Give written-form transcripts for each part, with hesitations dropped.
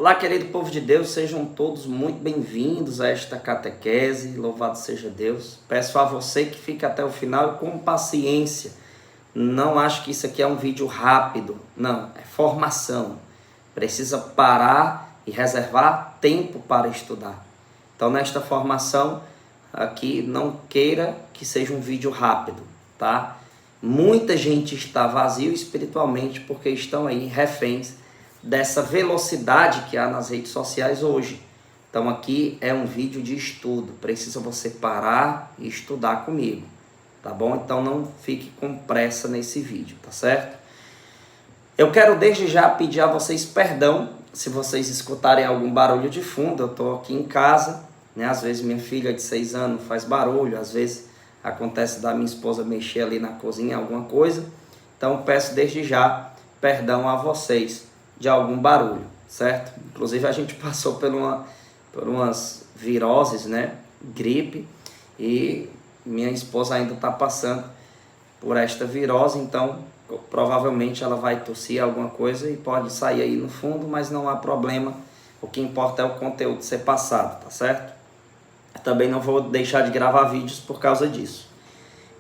Olá, querido povo de Deus, sejam todos muito bem-vindos a esta catequese, louvado seja Deus. Peço a você que fique até o final com paciência. Não acho que isso aqui é um vídeo rápido, não, é formação. Precisa parar e reservar tempo para estudar. Então, nesta formação aqui, não queira que seja um vídeo rápido, tá? Muita gente está vazio espiritualmente porque estão aí reféns dessa velocidade que há nas redes sociais hoje. Então aqui é um vídeo de estudo, precisa você parar e estudar comigo, tá bom? Então não fique com pressa nesse vídeo, tá certo? Eu quero desde já pedir a vocês perdão se vocês escutarem algum barulho de fundo. Eu estou aqui em casa, né? Às vezes minha filha de 6 anos faz barulho, às vezes acontece da minha esposa mexer ali na cozinha, alguma coisa. Então peço desde já perdão a vocês de algum barulho, certo? Inclusive a gente passou por umas viroses, né? Gripe, e minha esposa ainda está passando por esta virose, então provavelmente ela vai tossir alguma coisa e pode sair aí no fundo, mas não há problema. O que importa é o conteúdo ser passado, tá certo? Também não vou deixar de gravar vídeos por causa disso.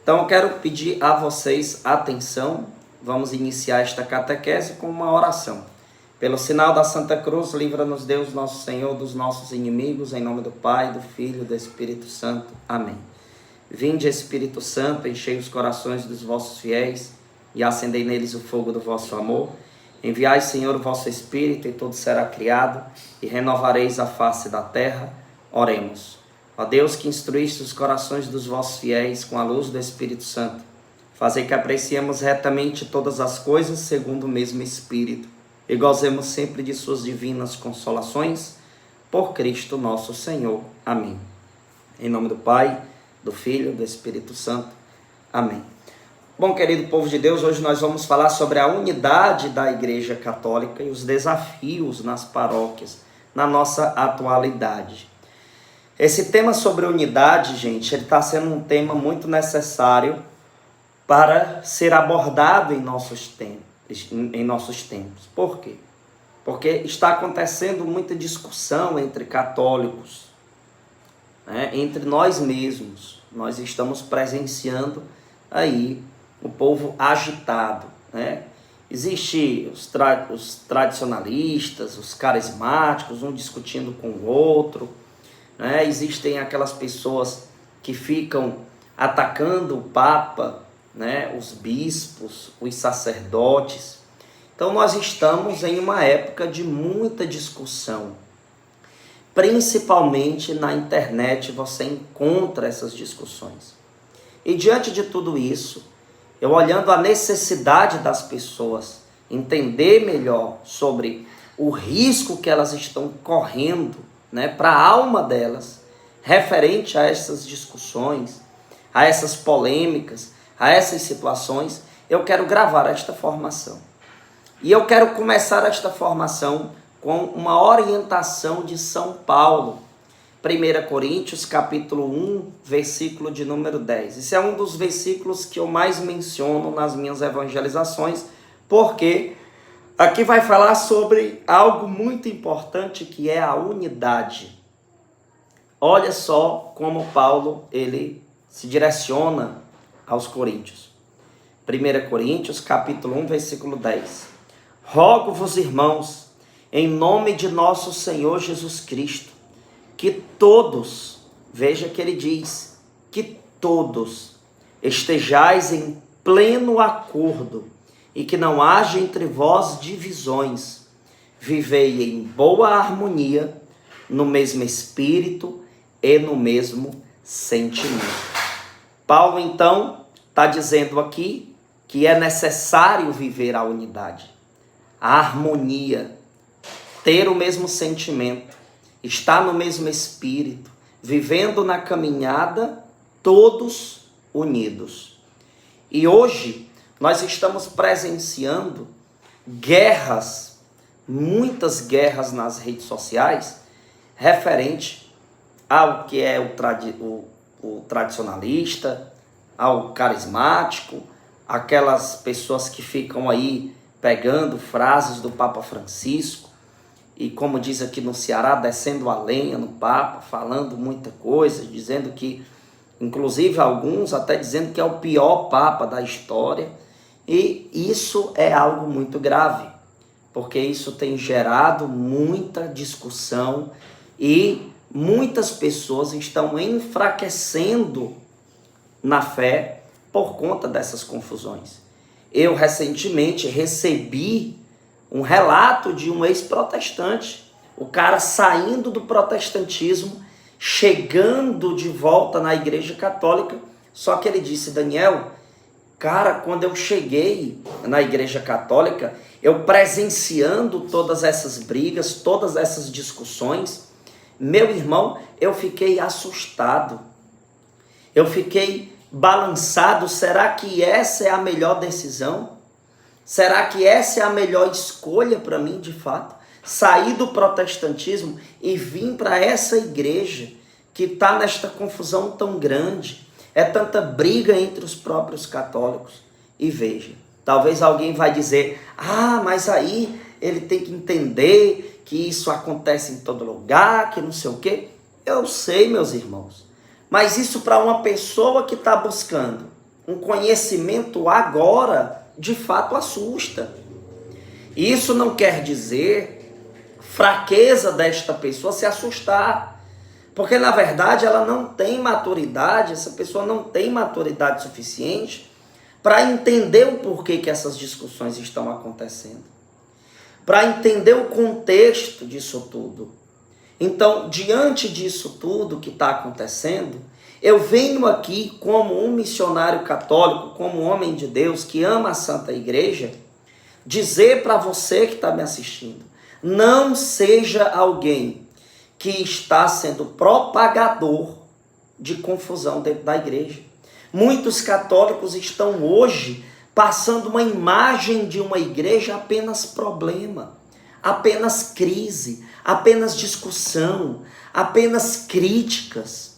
Então eu quero pedir a vocês atenção. Vamos iniciar esta catequese com uma oração. Pelo sinal da Santa Cruz, livra-nos Deus, nosso Senhor, dos nossos inimigos, em nome do Pai, do Filho e do Espírito Santo. Amém. Vinde, Espírito Santo, enchei os corações dos vossos fiéis e acendei neles o fogo do vosso amor. Enviai, Senhor, o vosso Espírito, e tudo será criado, e renovareis a face da terra. Oremos. Ó Deus, que instruíste os corações dos vossos fiéis com a luz do Espírito Santo, fazei que apreciemos retamente todas as coisas segundo o mesmo Espírito, e gozemos sempre de suas divinas consolações, por Cristo nosso Senhor. Amém. Em nome do Pai, do Filho e do Espírito Santo. Amém. Bom, querido povo de Deus, hoje nós vamos falar sobre a unidade da Igreja Católica e os desafios nas paróquias, na nossa atualidade. Esse tema sobre unidade, gente, ele está sendo um tema muito necessário para ser abordado em nossos tempos. Por quê? Porque está acontecendo muita discussão entre católicos, né? Entre nós mesmos. Nós estamos presenciando aí o povo agitado, né? Existem os tradicionalistas, os carismáticos, um discutindo com o outro, né? Existem aquelas pessoas que ficam atacando o Papa, né, os bispos, os sacerdotes. Então nós estamos em uma época de muita discussão. Principalmente na internet você encontra essas discussões. E diante de tudo isso, eu olhando a necessidade das pessoas entender melhor sobre o risco que elas estão correndo, né, para a alma delas, referente a essas discussões, a essas polêmicas, a essas situações, eu quero gravar esta formação. E eu quero começar esta formação com uma orientação de São Paulo. 1 Coríntios, capítulo 1, versículo de número 10. Esse é um dos versículos que eu mais menciono nas minhas evangelizações, porque aqui vai falar sobre algo muito importante, que é a unidade. Olha só como Paulo ele se direciona aos Coríntios. 1 Coríntios, capítulo 1, versículo 10. Rogo-vos, irmãos, em nome de nosso Senhor Jesus Cristo, que todos, veja que ele diz, que todos estejais em pleno acordo e que não haja entre vós divisões. Vivei em boa harmonia, no mesmo espírito e no mesmo sentimento. Paulo, então, está dizendo aqui que é necessário viver a unidade, a harmonia, ter o mesmo sentimento, estar no mesmo espírito, vivendo na caminhada, todos unidos. E hoje nós estamos presenciando guerras, muitas guerras nas redes sociais, referente ao que é o tradicionalista, ao carismático, aquelas pessoas que ficam aí pegando frases do Papa Francisco e como diz aqui no Ceará, descendo a lenha no Papa, falando muita coisa, dizendo que, inclusive alguns até dizendo que é o pior Papa da história. E isso é algo muito grave, porque isso tem gerado muita discussão e muitas pessoas estão enfraquecendo na fé por conta dessas confusões. Eu recentemente recebi um relato de um ex-protestante, o cara saindo do protestantismo, chegando de volta na Igreja Católica, só que ele disse: Daniel, cara, quando eu cheguei na Igreja Católica, eu presenciando todas essas brigas, todas essas discussões, meu irmão, eu fiquei assustado, eu fiquei balançado. Será que essa é a melhor decisão? Será que essa é a melhor escolha para mim, de fato? Sair do protestantismo e vir para essa igreja que está nesta confusão tão grande, é tanta briga entre os próprios católicos. E veja, talvez alguém vai dizer: ah, mas aí ele tem que entender que isso acontece em todo lugar, que não sei o quê. Eu sei, meus irmãos, mas isso para uma pessoa que está buscando um conhecimento agora, de fato assusta. Isso não quer dizer fraqueza desta pessoa se assustar, porque na verdade ela não tem maturidade, essa pessoa não tem maturidade suficiente para entender o porquê que essas discussões estão acontecendo, para entender o contexto disso tudo. Então, diante disso tudo que está acontecendo, eu venho aqui como um missionário católico, como um homem de Deus que ama a Santa Igreja, dizer para você que está me assistindo: não seja alguém que está sendo propagador de confusão dentro da igreja. Muitos católicos estão hoje passando uma imagem de uma igreja apenas problema, apenas crise, apenas discussão, apenas críticas.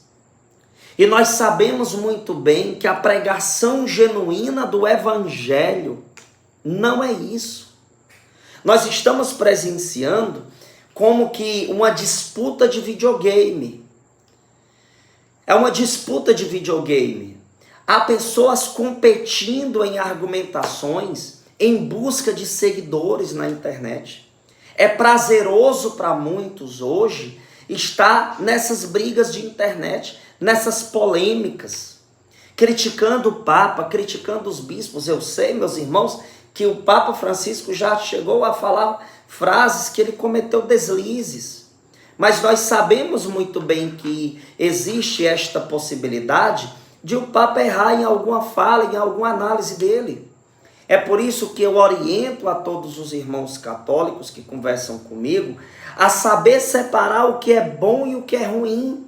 E nós sabemos muito bem que a pregação genuína do Evangelho não é isso. Nós estamos presenciando como que uma disputa de videogame. É uma disputa de videogame. Há pessoas competindo em argumentações em busca de seguidores na internet. É prazeroso para muitos hoje estar nessas brigas de internet, nessas polêmicas, criticando o Papa, criticando os bispos. Eu sei, meus irmãos, que o Papa Francisco já chegou a falar frases que ele cometeu deslizes. Mas nós sabemos muito bem que existe esta possibilidade de o Papa errar em alguma fala, em alguma análise dele. É por isso que eu oriento a todos os irmãos católicos que conversam comigo a saber separar o que é bom e o que é ruim.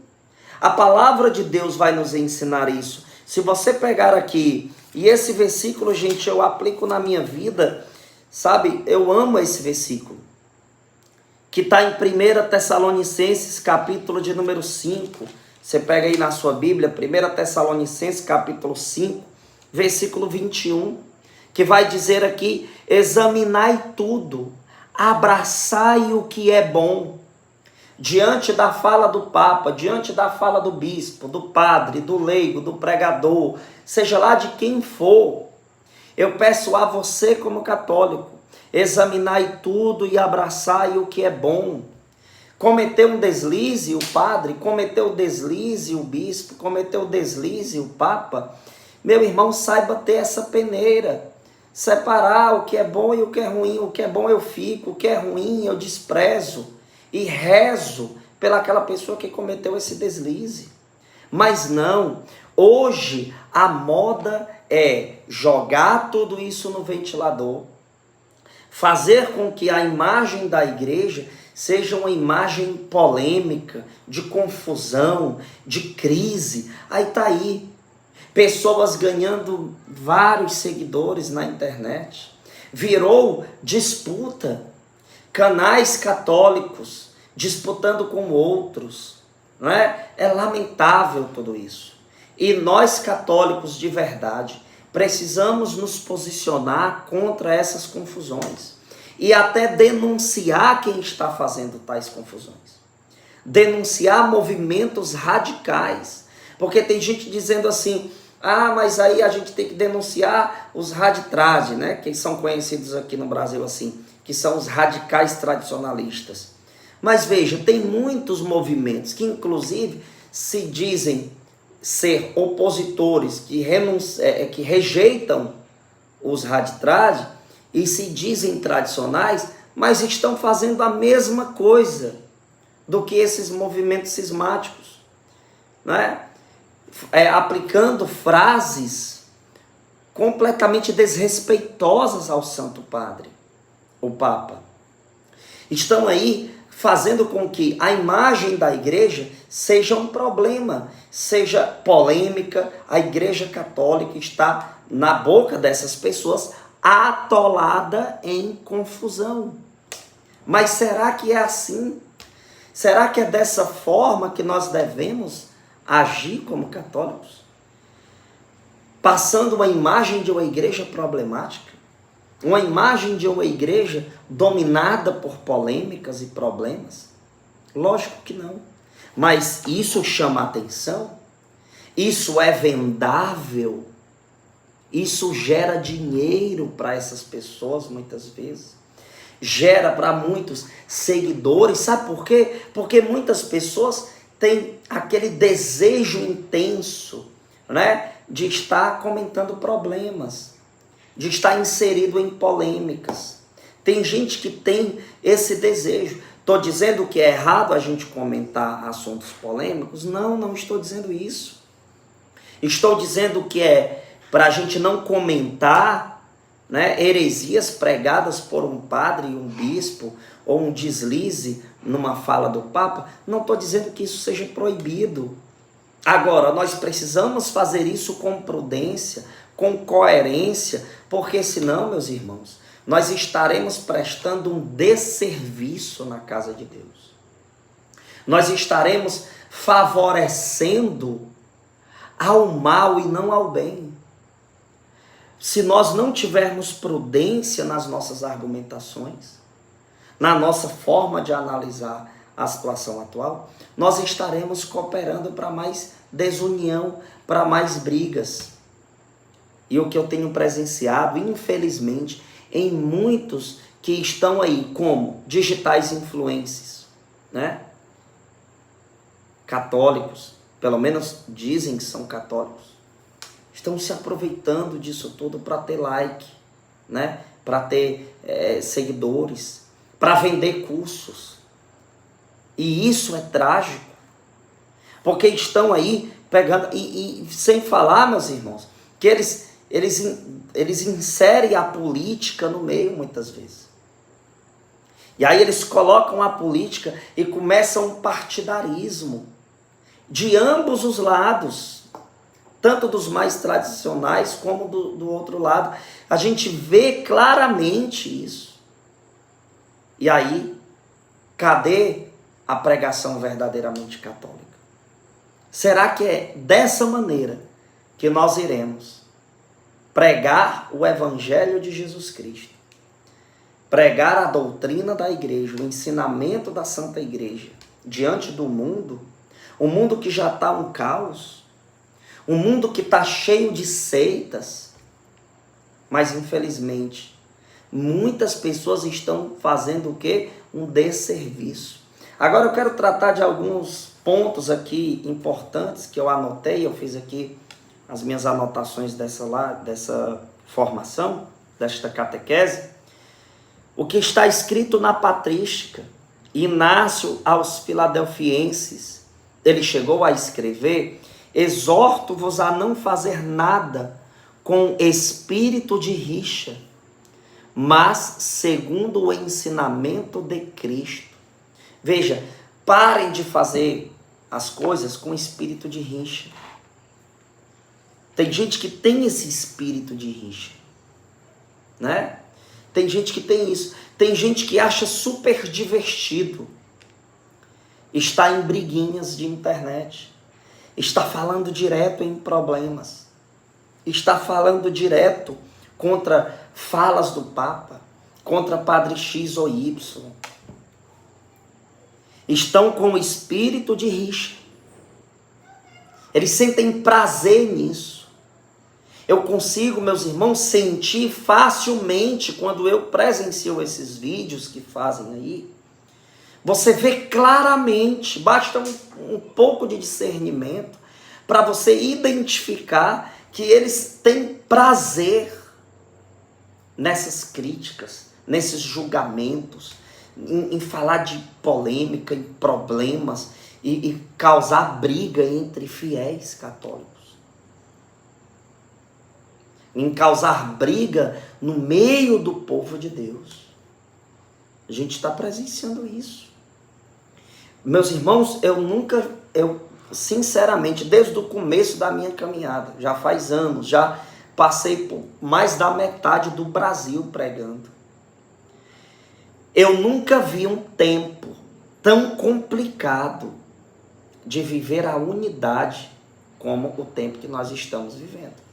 A palavra de Deus vai nos ensinar isso. Se você pegar aqui, e esse versículo, gente, eu aplico na minha vida, sabe? Eu amo esse versículo, que está em 1 Tessalonicenses, capítulo de número 5. Você pega aí na sua Bíblia, 1 Tessalonicenses, capítulo 5, versículo 21, que vai dizer aqui: examinai tudo, abraçai o que é bom. Diante da fala do Papa, diante da fala do bispo, do padre, do leigo, do pregador, seja lá de quem for, eu peço a você como católico: examinai tudo e abraçai o que é bom. Cometeu um deslize o padre, cometeu deslize o bispo, cometeu deslize o Papa, meu irmão, saiba ter essa peneira, separar o que é bom e o que é ruim. O que é bom eu fico, o que é ruim eu desprezo e rezo pelaquela pessoa que cometeu esse deslize. Mas não, hoje a moda é jogar tudo isso no ventilador, fazer com que a imagem da igreja seja uma imagem polêmica, de confusão, de crise. Aí tá aí, pessoas ganhando vários seguidores na internet. Virou disputa, canais católicos disputando com outros, não é? É lamentável tudo isso. E nós católicos de verdade precisamos nos posicionar contra essas confusões. e até denunciar quem está fazendo tais confusões. Denunciar movimentos radicais. Porque tem gente dizendo assim, mas aí a gente tem que denunciar os raditrade, né? Que são conhecidos aqui no Brasil assim, que são os radicais tradicionalistas. Mas veja, tem muitos movimentos que inclusive se dizem ser opositores, que rejeitam os raditrade e se dizem tradicionais, mas estão fazendo a mesma coisa do que esses movimentos cismáticos, né? Aplicando frases completamente desrespeitosas ao Santo Padre, o Papa. Estão aí fazendo com que a imagem da igreja seja um problema, seja polêmica. A Igreja Católica está, na boca dessas pessoas, atolada em confusão. Mas será que é assim? Será que é dessa forma que nós devemos agir como católicos? Passando uma imagem de uma igreja problemática? Uma imagem de uma igreja dominada por polêmicas e problemas? Lógico que não. Mas isso chama atenção? Isso é vendável? Isso gera dinheiro para essas pessoas muitas vezes? Gera para muitos seguidores. Sabe por quê? Porque muitas pessoas têm aquele desejo intenso, né, de estar comentando problemas, de estar inserido em polêmicas. Tem gente que tem esse desejo. Estou dizendo que é errado a gente comentar assuntos polêmicos? Não, não estou dizendo isso. Estou dizendo que é para a gente não comentar, né, heresias pregadas por um padre, um bispo, ou um deslize numa fala do Papa. Não estou dizendo que isso seja proibido. Agora, nós precisamos fazer isso com prudência, com coerência, porque senão, meus irmãos, nós estaremos prestando um desserviço na casa de Deus. Nós estaremos favorecendo ao mal e não ao bem. Se nós não tivermos prudência nas nossas argumentações, na nossa forma de analisar a situação atual, nós estaremos cooperando para mais desunião, para mais brigas. E o que eu tenho presenciado, infelizmente, em muitos que estão aí como digitais influencers, né? Católicos, pelo menos dizem que são católicos, estão se aproveitando disso tudo para ter like, né? Para ter seguidores, para vender cursos. E isso é trágico, porque estão aí pegando, e sem falar, meus irmãos, que eles inserem a política no meio muitas vezes. E aí eles colocam a política e começam um partidarismo de ambos os lados, tanto dos mais tradicionais como do outro lado. A gente vê claramente isso. E aí, cadê a pregação verdadeiramente católica? Será que é dessa maneira que nós iremos pregar o Evangelho de Jesus Cristo, pregar a doutrina da igreja, o ensinamento da Santa Igreja diante do mundo, um mundo que já está um caos, um mundo que está cheio de seitas, mas infelizmente muitas pessoas estão fazendo o quê? Um desserviço. Agora eu quero tratar de alguns pontos aqui importantes que eu anotei, eu fiz aqui as minhas anotações dessa formação, desta catequese. O que está escrito na patrística, Inácio aos Filadelfienses, ele chegou a escrever: exorto-vos a não fazer nada com espírito de rixa, mas segundo o ensinamento de Cristo. Veja, parem de fazer as coisas com espírito de rixa. Tem gente que tem esse espírito de rixa, né? Tem gente que tem isso. Tem gente que acha super divertido estar em briguinhas de internet, está falando direto em problemas, está falando direto contra falas do Papa, contra padre X ou Y. Estão com o espírito de rixa. Eles sentem prazer nisso. Eu consigo, meus irmãos, sentir facilmente quando eu presencio esses vídeos que fazem aí. Você vê claramente, basta um pouco de discernimento para você identificar que eles têm prazer nessas críticas, nesses julgamentos, em falar de polêmica, em problemas e causar briga entre fiéis católicos. Em causar briga no meio do povo de Deus. A gente está presenciando isso. Meus irmãos, eu sinceramente, desde o começo da minha caminhada, já faz anos, já passei por mais da metade do Brasil pregando. Eu nunca vi um tempo tão complicado de viver a unidade como o tempo que nós estamos vivendo.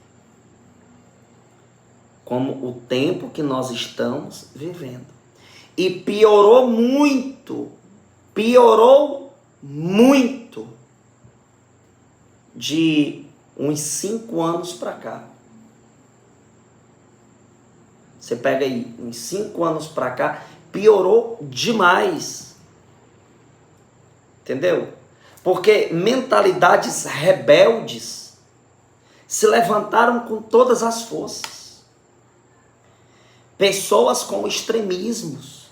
Como o tempo que nós estamos vivendo. E piorou muito de uns 5 anos para cá. Você pega aí, uns 5 anos para cá, piorou demais. Entendeu? Porque mentalidades rebeldes se levantaram com todas as forças. Pessoas com extremismos.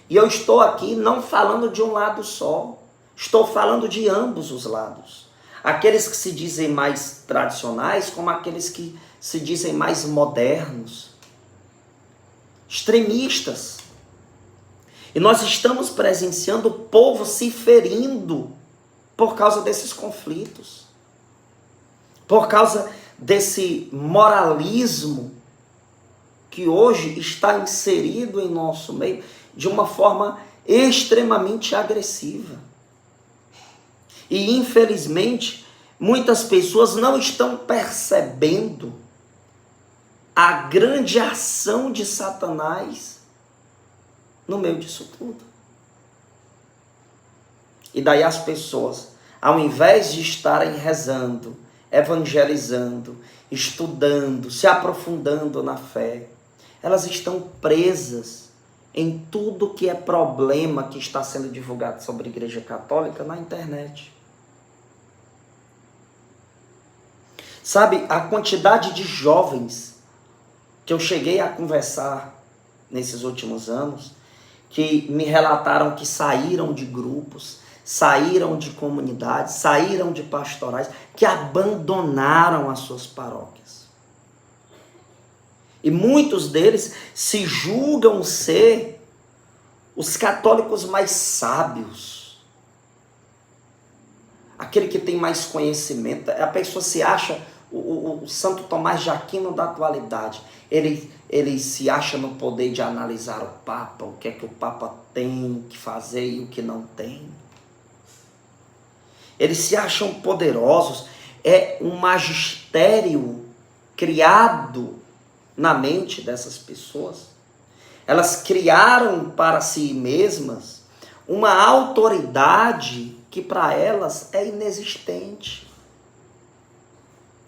E eu estou aqui não falando de um lado só. Estou falando de ambos os lados. Aqueles que se dizem mais tradicionais, como aqueles que se dizem mais modernos. Extremistas. E nós estamos presenciando o povo se ferindo por causa desses conflitos. Por causa desse moralismo que hoje está inserido em nosso meio de uma forma extremamente agressiva. E infelizmente, muitas pessoas não estão percebendo a grande ação de Satanás no meio disso tudo. E daí as pessoas, ao invés de estarem rezando, evangelizando, estudando, se aprofundando na fé, elas estão presas em tudo que é problema que está sendo divulgado sobre a Igreja Católica na internet. Sabe, a quantidade de jovens que eu cheguei a conversar nesses últimos anos, que me relataram que saíram de grupos, saíram de comunidades, saíram de pastorais, que abandonaram as suas paróquias. E muitos deles se julgam ser os católicos mais sábios. Aquele que tem mais conhecimento. A pessoa se acha o Santo Tomás de Aquino da atualidade. Ele se acha no poder de analisar o Papa, o que é que o Papa tem que fazer e o que não tem. Eles se acham poderosos. É um magistério criado na mente dessas pessoas. Elas criaram para si mesmas uma autoridade que para elas é inexistente.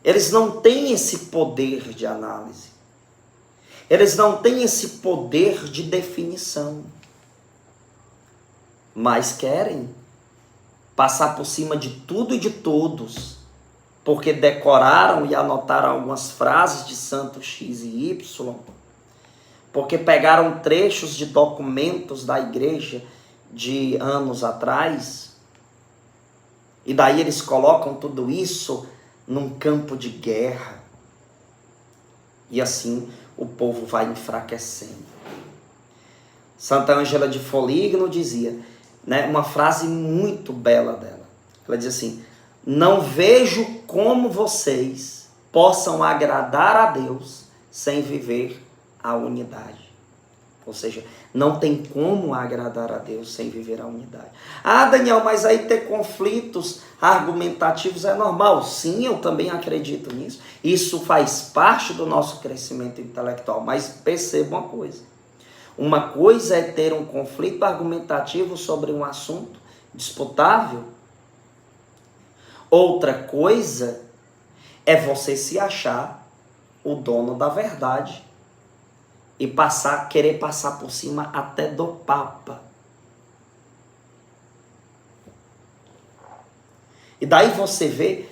Eles não têm esse poder de análise. Eles não têm esse poder de definição. Mas querem passar por cima de tudo e de todos, porque decoraram e anotaram algumas frases de santo X e Y, porque pegaram trechos de documentos da igreja de anos atrás, e daí eles colocam tudo isso num campo de guerra, e assim o povo vai enfraquecendo. Santa Ângela de Foligno dizia, né, uma frase muito bela dela, ela diz assim: não vejo como vocês possam agradar a Deus sem viver a unidade. Ou seja, não tem como agradar a Deus sem viver a unidade. Ah, Daniel, mas aí ter conflitos argumentativos é normal. Sim, eu também acredito nisso. Isso faz parte do nosso crescimento intelectual. Mas perceba uma coisa. Uma coisa é ter um conflito argumentativo sobre um assunto disputável. Outra coisa é você se achar o dono da verdade e querer passar por cima até do Papa. E daí você vê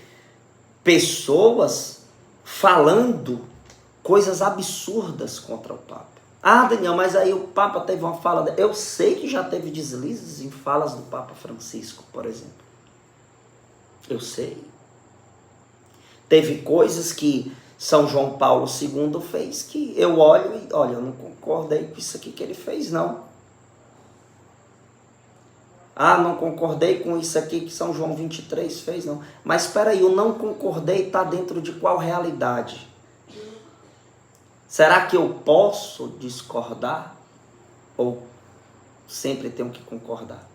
pessoas falando coisas absurdas contra o Papa. Ah, Daniel, mas aí o Papa teve uma fala... Eu sei que já teve deslizes em falas do Papa Francisco, por exemplo. Eu sei. Teve coisas que São João Paulo II fez que eu olho e... Olha, eu não concordei com isso aqui que ele fez, não. Ah, não concordei com isso aqui que São João 23 fez, não. Mas espera aí, o não concordei está dentro de qual realidade? Será que eu posso discordar? Ou sempre tenho que concordar?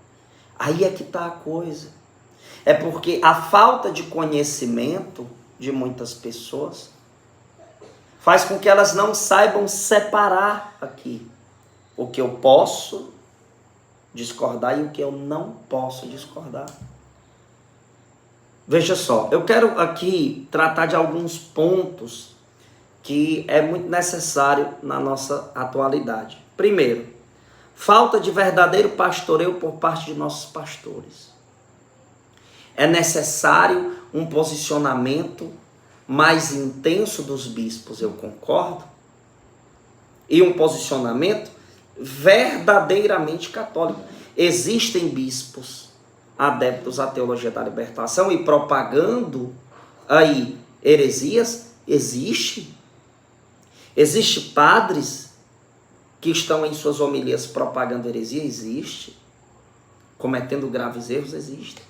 Aí é que está a coisa. É porque a falta de conhecimento de muitas pessoas faz com que elas não saibam separar aqui o que eu posso discordar e o que eu não posso discordar. Veja só, eu quero aqui tratar de alguns pontos que é muito necessário na nossa atualidade. Primeiro, falta de verdadeiro pastoreio por parte de nossos pastores. É necessário um posicionamento mais intenso dos bispos, eu concordo, e um posicionamento verdadeiramente católico. Existem bispos adeptos à teologia da libertação e propagando aí heresias? Existe padres que estão em suas homilias propagando heresia? Existe. Cometendo graves erros? Existe.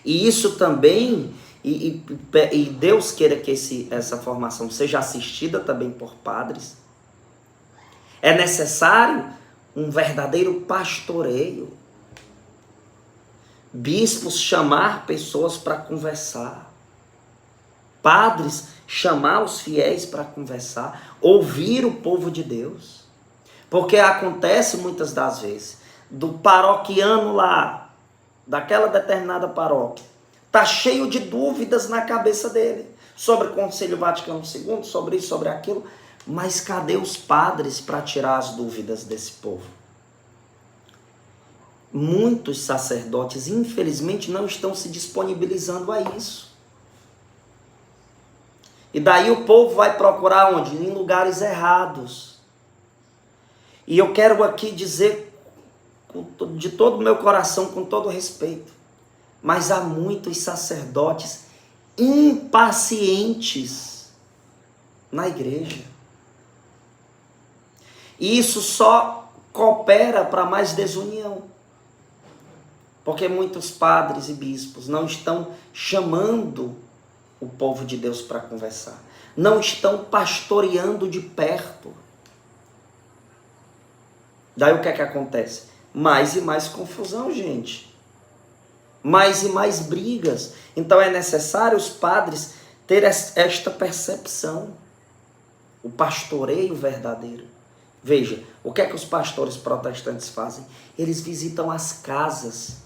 E isso também, e Deus queira que essa formação seja assistida também por padres. É necessário um verdadeiro pastoreio. Bispos chamar pessoas para conversar. Padres chamar os fiéis para conversar. Ouvir o povo de Deus. Porque acontece muitas das vezes do paroquiano lá, daquela determinada paróquia, está cheio de dúvidas na cabeça dele. Sobre o Concílio Vaticano II, sobre isso, sobre aquilo. Mas cadê os padres para tirar as dúvidas desse povo? Muitos sacerdotes, infelizmente, não estão se disponibilizando a isso. E daí o povo vai procurar onde? Em lugares errados. E eu quero aqui dizer, de todo o meu coração, com todo respeito, mas há muitos sacerdotes impacientes na igreja. E isso só coopera para mais desunião. Porque muitos padres e bispos não estão chamando o povo de Deus para conversar. Não estão pastoreando de perto. Daí o que é que acontece? Mais e mais confusão, gente. Mais e mais brigas. Então é necessário os padres ter esta percepção. O pastoreio verdadeiro. Veja, o que é que os pastores protestantes fazem? Eles visitam as casas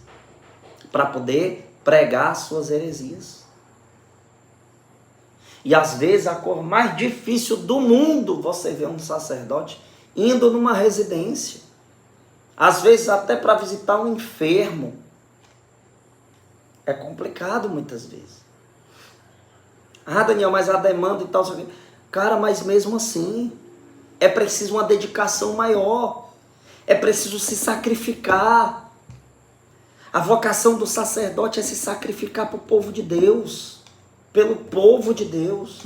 para poder pregar suas heresias. E às vezes a cor mais difícil do mundo, você vê um sacerdote indo numa residência. Às vezes até para visitar um enfermo. É complicado muitas vezes. Ah, Daniel, mas a demanda e tal. Cara, mas mesmo assim, é preciso uma dedicação maior. É preciso se sacrificar. A vocação do sacerdote é se sacrificar para o povo de Deus. Pelo povo de Deus.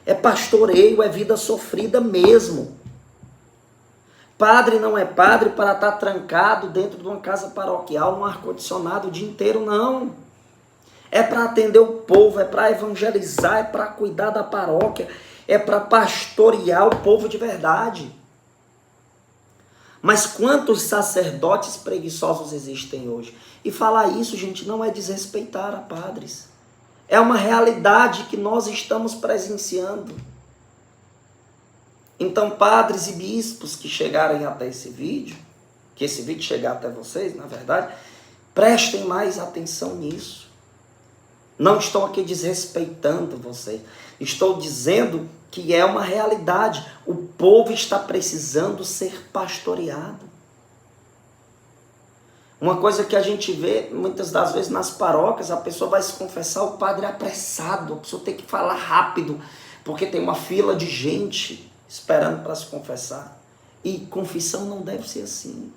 É pastoreio, é vida sofrida mesmo. Padre não é padre para estar trancado dentro de uma casa paroquial, num ar-condicionado o dia inteiro, não. É para atender o povo, é para evangelizar, é para cuidar da paróquia, é para pastorear o povo de verdade. Mas quantos sacerdotes preguiçosos existem hoje? E falar isso, gente, não é desrespeitar a padres. É uma realidade que nós estamos presenciando. Então, padres e bispos que chegarem até esse vídeo, que esse vídeo chegar até vocês, na verdade, prestem mais atenção nisso. Não estou aqui desrespeitando vocês. Estou dizendo que é uma realidade. O povo está precisando ser pastoreado. Uma coisa que a gente vê muitas das vezes nas paróquias, a pessoa vai se confessar, o padre é apressado, a pessoa tem que falar rápido, porque tem uma fila de gente esperando para se confessar. E confissão não deve ser assim.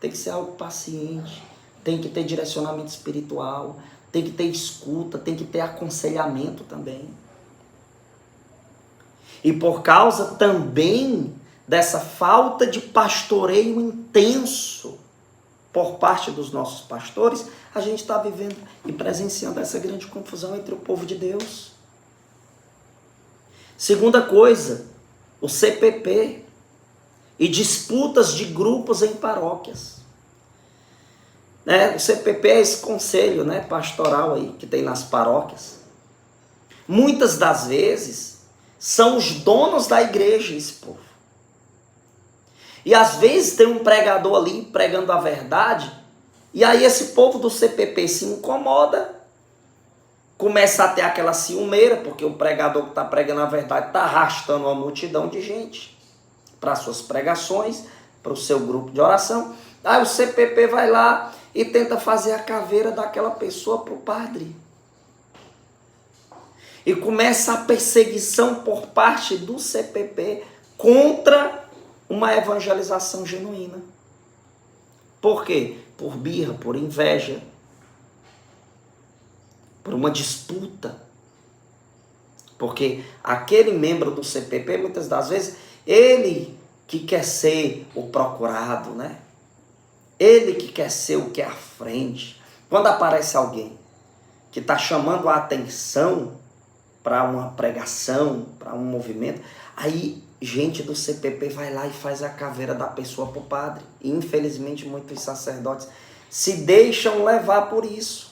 Tem que ser algo paciente, tem que ter direcionamento espiritual, tem que ter escuta, tem que ter aconselhamento também. E por causa também dessa falta de pastoreio intenso por parte dos nossos pastores, a gente está vivendo e presenciando essa grande confusão entre o povo de Deus. Segunda coisa, o CPP e disputas de grupos em paróquias. O CPP é esse conselho, pastoral aí que tem nas paróquias. Muitas das vezes são os donos da igreja esse povo. E às vezes tem um pregador ali pregando a verdade, e aí esse povo do CPP se incomoda, começa a ter aquela ciumeira, porque o pregador que está pregando a verdade está arrastando uma multidão de gente para suas pregações, para o seu grupo de oração. Aí o CPP vai lá e tenta fazer a caveira daquela pessoa para o padre. E começa a perseguição por parte do CPP contra uma evangelização genuína. Por quê? Por birra, por inveja, por uma disputa. Porque aquele membro do CPP, muitas das vezes, ele que quer ser o procurado, Ele que quer ser o que é à frente. Quando aparece alguém que está chamando a atenção para uma pregação, para um movimento, aí gente do CPP vai lá e faz a caveira da pessoa para o padre. E infelizmente muitos sacerdotes se deixam levar por isso.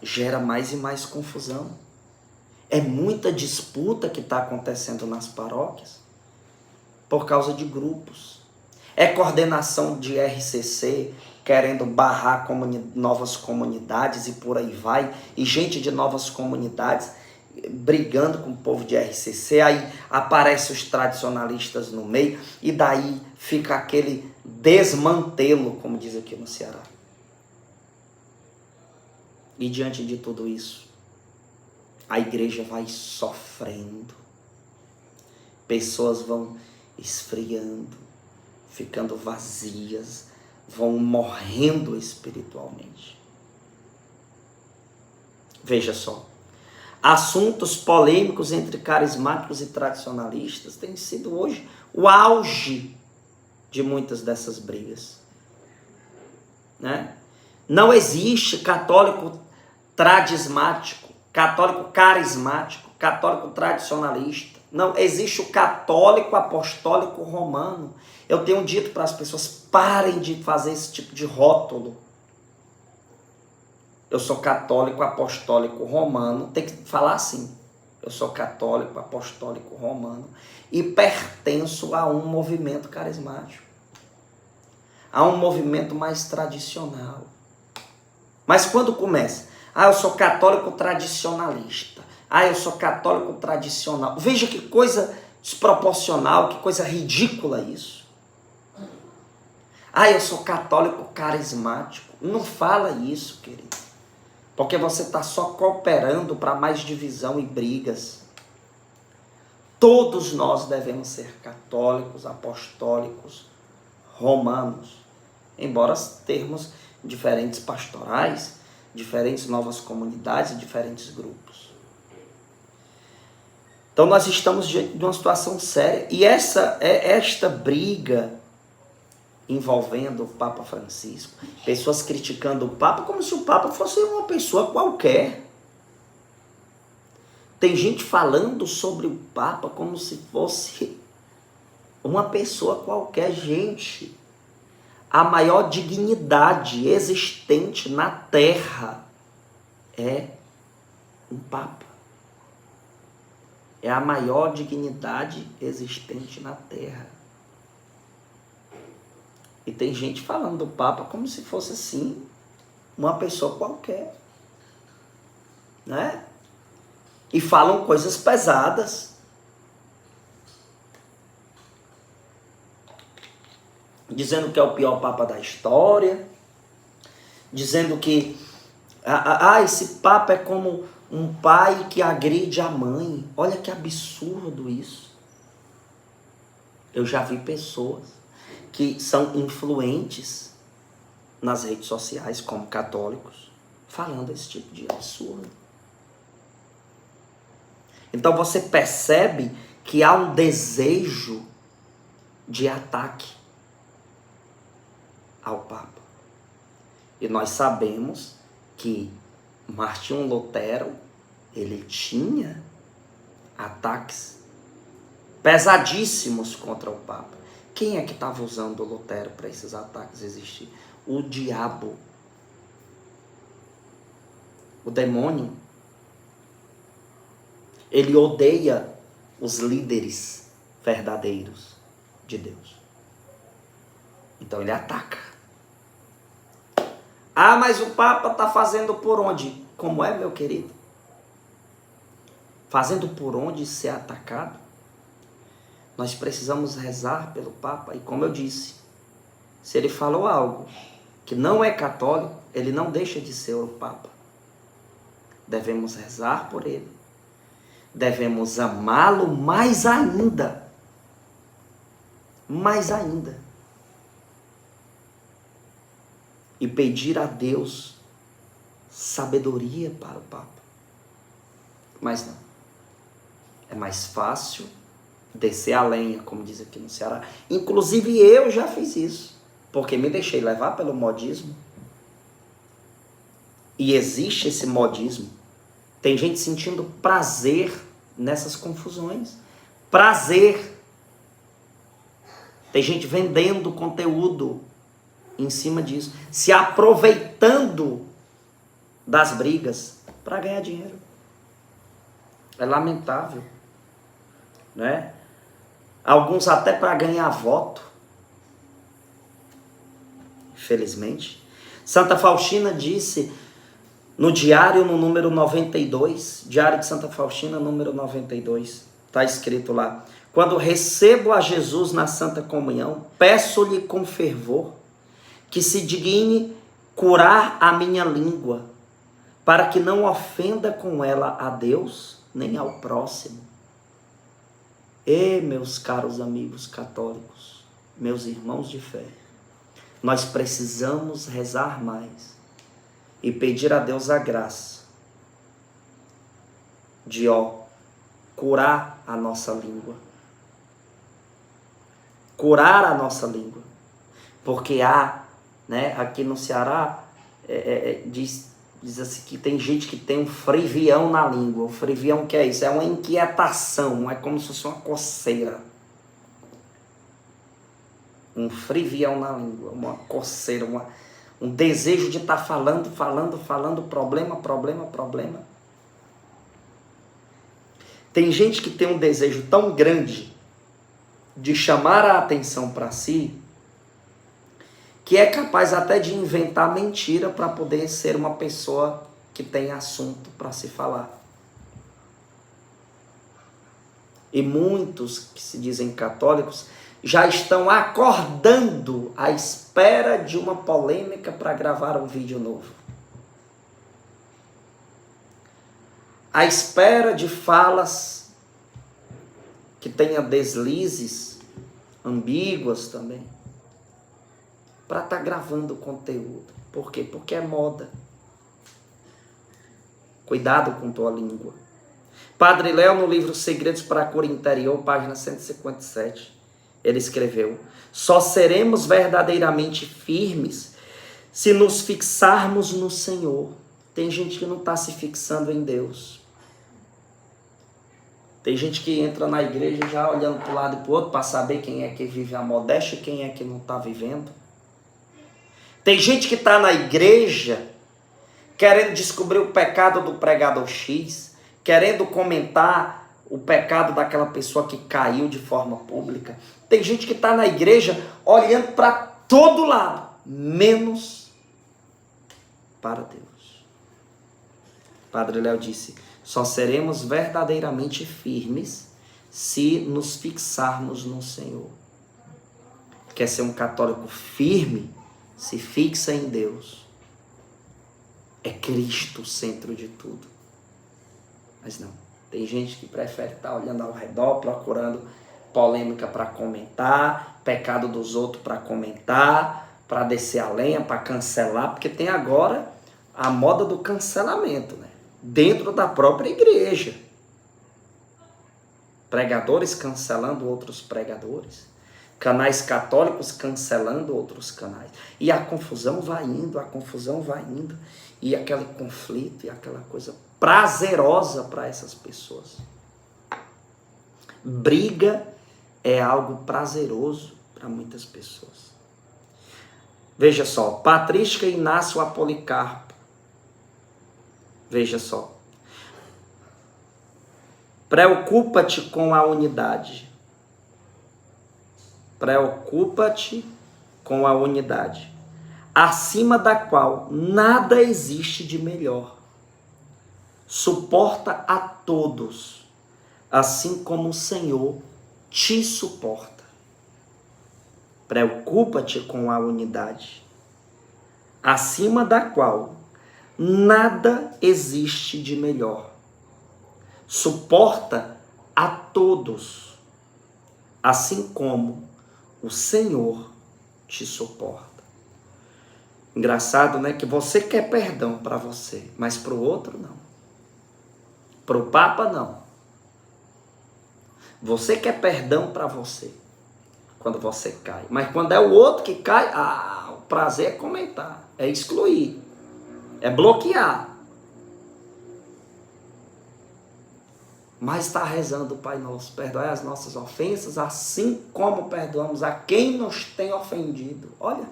Gera mais e mais confusão. É muita disputa que está acontecendo nas paróquias por causa de grupos. É coordenação de RCC querendo barrar novas comunidades e por aí vai. E gente de novas comunidades brigando com o povo de RCC. Aí aparecem os tradicionalistas no meio e daí fica aquele desmantelo, como diz aqui no Ceará. E diante de tudo isso, a igreja vai sofrendo. Pessoas vão esfriando, ficando vazias, vão morrendo espiritualmente. Veja só, assuntos polêmicos entre carismáticos e tradicionalistas têm sido hoje o auge de muitas dessas brigas. Não existe católico tradismático, católico carismático, católico tradicionalista. Não, existe o católico apostólico romano. Eu tenho dito para as pessoas, parem de fazer esse tipo de rótulo. Eu sou católico apostólico romano, tem que falar assim. Eu sou católico apostólico romano e pertenço a um movimento carismático, a um movimento mais tradicional. Mas quando começa? Eu sou católico tradicionalista. Eu sou católico tradicional. Veja que coisa desproporcional, que coisa ridícula isso. Eu sou católico carismático. Não fala isso, querido. Porque você está só cooperando para mais divisão e brigas. Todos nós devemos ser católicos, apostólicos, romanos. Embora termos diferentes pastorais, diferentes novas comunidades e diferentes grupos. Então nós estamos diante de uma situação séria. E esta briga envolvendo o Papa Francisco, pessoas criticando o Papa como se o Papa fosse uma pessoa qualquer. Tem gente falando sobre o Papa como se fosse uma pessoa qualquer. Gente, a maior dignidade existente na Terra é um Papa. é a maior dignidade existente na Terra. E tem gente falando do Papa como se fosse assim, uma pessoa qualquer, né? E falam coisas pesadas. Dizendo que é o pior Papa da história. Dizendo que esse Papa é como um pai que agride a mãe. Olha que absurdo isso. Eu já vi pessoas que são influentes nas redes sociais, como católicos, falando esse tipo de absurdo. Então você percebe que há um desejo de ataque ao Papa. E nós sabemos que Martinho Lutero, ele tinha ataques pesadíssimos contra o Papa. Quem é que estava usando o Lutero para esses ataques existir? O diabo. O demônio. Ele odeia os líderes verdadeiros de Deus. Então ele ataca. Ah, mas o Papa está fazendo por onde? Como é, meu querido? Fazendo por onde ser atacado? Nós precisamos rezar pelo Papa. E como eu disse, se ele falou algo que não é católico, ele não deixa de ser o Papa. Devemos rezar por ele. Devemos amá-lo mais ainda. Mais ainda. E pedir a Deus sabedoria para o Papa. Mas não. É mais fácil descer a lenha, como diz aqui no Ceará. Inclusive eu já fiz isso, porque me deixei levar pelo modismo. E existe esse modismo. Tem gente sentindo prazer nessas confusões. Prazer. Tem gente vendendo conteúdo em cima disso, se aproveitando das brigas para ganhar dinheiro. É lamentável, né? Alguns até para ganhar voto. Infelizmente. Santa Faustina disse no diário, no número 92, Diário de Santa Faustina, número 92, está escrito lá: quando recebo a Jesus na Santa Comunhão, peço-lhe com fervor que se digne curar a minha língua, para que não ofenda com ela a Deus, nem ao próximo. E, meus caros amigos católicos, meus irmãos de fé, nós precisamos rezar mais e pedir a Deus a graça de curar a nossa língua. Curar a nossa língua. Porque aqui no Ceará, diz assim que tem gente que tem um frevião na língua. O frevião, que é isso? É uma inquietação, é como se fosse uma coceira. Um frevião na língua, uma coceira, um desejo de estar falando, problema. Tem gente que tem um desejo tão grande de chamar a atenção para si, que é capaz até de inventar mentira para poder ser uma pessoa que tem assunto para se falar. E muitos que se dizem católicos já estão acordando à espera de uma polêmica para gravar um vídeo novo. À espera de falas que tenha deslizes ambíguas também, para estar gravando conteúdo. Por quê? Porque é moda. Cuidado com tua língua. Padre Léo, no livro Segredos para a Cura Interior, página 157, ele escreveu: só seremos verdadeiramente firmes se nos fixarmos no Senhor. Tem gente que não está se fixando em Deus. Tem gente que entra na igreja já olhando para um lado e para o outro para saber quem é que vive a modéstia e quem é que não está vivendo. Tem gente que está na igreja querendo descobrir o pecado do pregador X, querendo comentar o pecado daquela pessoa que caiu de forma pública. Tem gente que está na igreja olhando para todo lado, menos para Deus. Padre Léo disse, só seremos verdadeiramente firmes se nos fixarmos no Senhor. Quer ser um católico firme? Se fixa em Deus. É Cristo o centro de tudo. Mas não. Tem gente que prefere estar olhando ao redor, procurando polêmica para comentar, pecado dos outros para comentar, para descer a lenha, para cancelar, porque tem agora a moda do cancelamento, né? Dentro da própria igreja. Pregadores cancelando outros pregadores. Canais católicos cancelando outros canais. E a confusão vai indo, e aquele conflito e aquela coisa prazerosa para essas pessoas. Briga é algo prazeroso para muitas pessoas. Veja só, Patrística Inácio Apolicarpo. Veja só. Preocupa-te com a unidade. Preocupa-te com a unidade, acima da qual nada existe de melhor. Suporta a todos, assim como o Senhor te suporta. Preocupa-te com a unidade, acima da qual nada existe de melhor. Suporta a todos, assim como o Senhor te suporta. Engraçado, né? Que você quer perdão para você, mas para o outro não. Para o Papa não. Você quer perdão para você, quando você cai. Mas quando é o outro que cai, o prazer é comentar, é excluir, é bloquear. Mas está rezando o Pai Nosso, perdoai as nossas ofensas, assim como perdoamos a quem nos tem ofendido. Olha,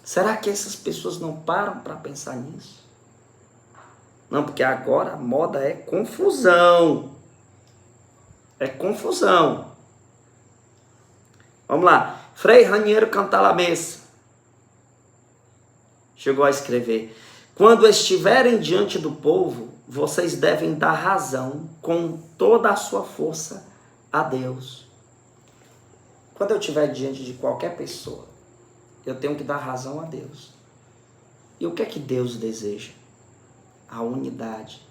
será que essas pessoas não param para pensar nisso? Não, porque agora a moda é confusão. É confusão. Vamos lá. Frei Raniero Cantalamessa chegou a escrever: quando estiverem diante do povo, vocês devem dar razão com toda a sua força a Deus. Quando eu estiver diante de qualquer pessoa, eu tenho que dar razão a Deus. E o que é que Deus deseja? A unidade,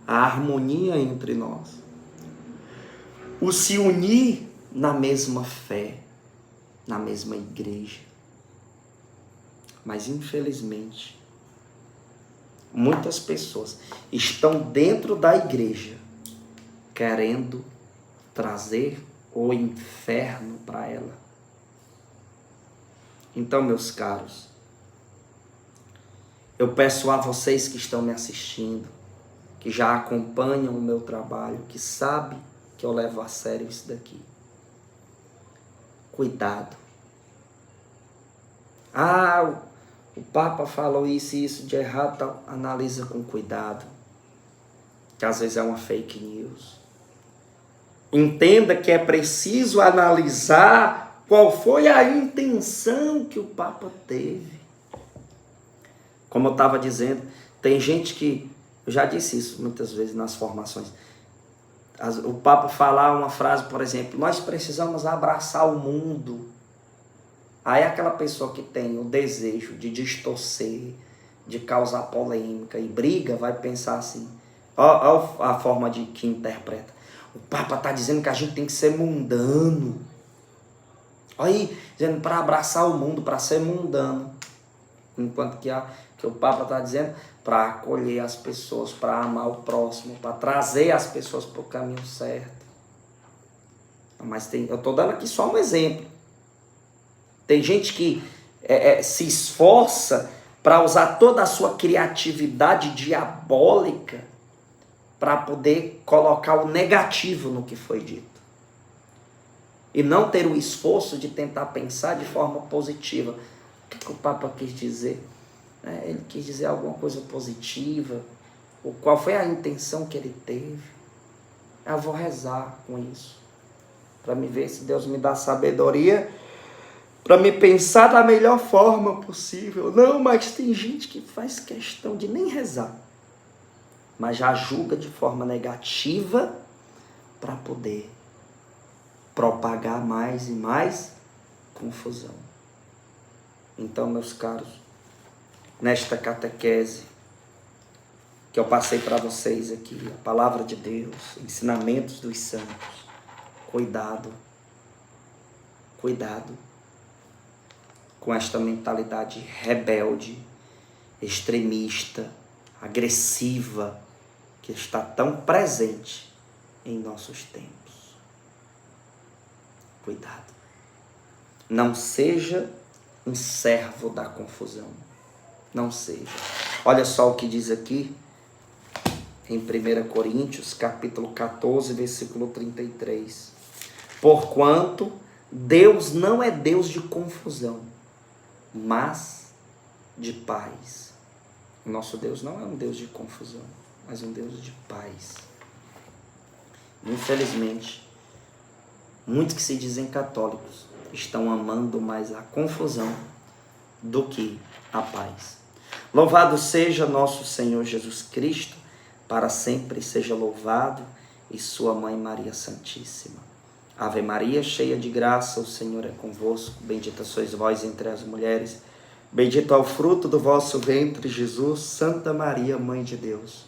a harmonia entre nós. O se unir na mesma fé, na mesma igreja. Mas infelizmente, muitas pessoas estão dentro da igreja querendo trazer o inferno para ela. Então, meus caros, eu peço a vocês que estão me assistindo, que já acompanham o meu trabalho, que sabem que eu levo a sério isso daqui. Cuidado. O Papa falou isso e isso de errado, tal. Analisa com cuidado, que às vezes é uma fake news. Entenda que é preciso analisar qual foi a intenção que o Papa teve. Como eu estava dizendo, tem gente que, eu já disse isso muitas vezes nas formações, o Papa falar uma frase, por exemplo, nós precisamos abraçar o mundo. Aí aquela pessoa que tem o desejo de distorcer, de causar polêmica e briga, vai pensar assim, ó a forma de que interpreta. O Papa está dizendo que a gente tem que ser mundano. Olha aí, dizendo para abraçar o mundo, para ser mundano. Enquanto que o Papa está dizendo para acolher as pessoas, para amar o próximo, para trazer as pessoas para o caminho certo. Mas eu estou dando aqui só um exemplo. Tem gente que se esforça para usar toda a sua criatividade diabólica para poder colocar o negativo no que foi dito. E não ter o esforço de tentar pensar de forma positiva. O que o Papa quis dizer? Ele quis dizer alguma coisa positiva. qual foi a intenção que ele teve. Eu vou rezar com isso, para me ver se Deus me dá sabedoria, para me pensar da melhor forma possível. Não, mas tem gente que faz questão de nem rezar, mas já julga de forma negativa para poder propagar mais e mais confusão. Então, meus caros, nesta catequese que eu passei para vocês aqui, a palavra de Deus, ensinamentos dos santos, cuidado com esta mentalidade rebelde, extremista, agressiva, que está tão presente em nossos tempos. Cuidado. Não seja um servo da confusão. Não seja. Olha só o que diz aqui em 1 Coríntios, capítulo 14, versículo 33. Porquanto Deus não é Deus de confusão, mas de paz. O nosso Deus não é um Deus de confusão, mas um Deus de paz. Infelizmente, muitos que se dizem católicos estão amando mais a confusão do que a paz. Louvado seja nosso Senhor Jesus Cristo, para sempre seja louvado, e sua Mãe Maria Santíssima. Ave Maria, cheia de graça, o Senhor é convosco. Bendita sois vós entre as mulheres. Bendito é o fruto do vosso ventre, Jesus. Santa Maria, Mãe de Deus,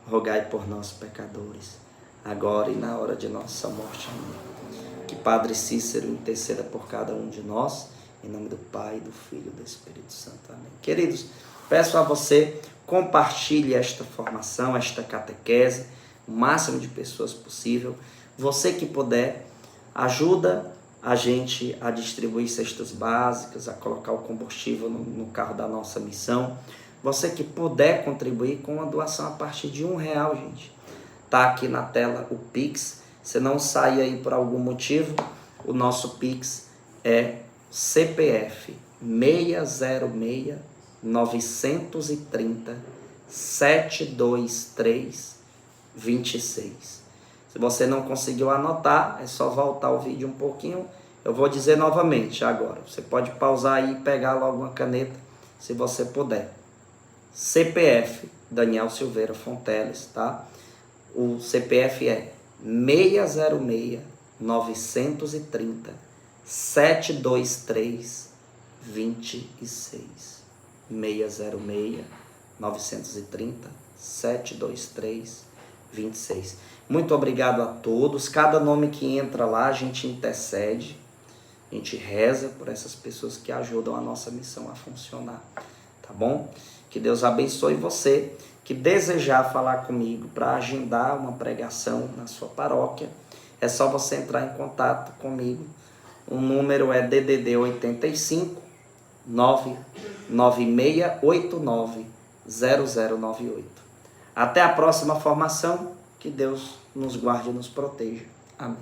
rogai por nós, pecadores, agora e na hora de nossa morte. Amém. Que Padre Cícero interceda por cada um de nós, em nome do Pai, do Filho e do Espírito Santo. Amém. Queridos, peço a você, compartilhe esta formação, esta catequese, o máximo de pessoas possível. Você que puder, ajuda a gente a distribuir cestas básicas, a colocar o combustível no carro da nossa missão. Você que puder contribuir com uma doação a partir de R$1, gente. Tá aqui na tela o Pix. Se não sair aí por algum motivo, o nosso Pix é CPF 606 930 723 26. Se você não conseguiu anotar, é só voltar o vídeo um pouquinho. Eu vou dizer novamente agora. Você pode pausar aí e pegar logo uma caneta, se você puder. CPF Daniel Silveira Fonteles, tá? O CPF é 606 930 723 26. 606 930 723 26. Muito obrigado a todos. Cada nome que entra lá, a gente intercede, a gente reza por essas pessoas que ajudam a nossa missão a funcionar, tá bom? Que Deus abençoe você que desejar falar comigo para agendar uma pregação na sua paróquia. É só você entrar em contato comigo. O número é DDD 85 99689 0098. Até a próxima formação. Que Deus nos guarde e nos proteja. Amém.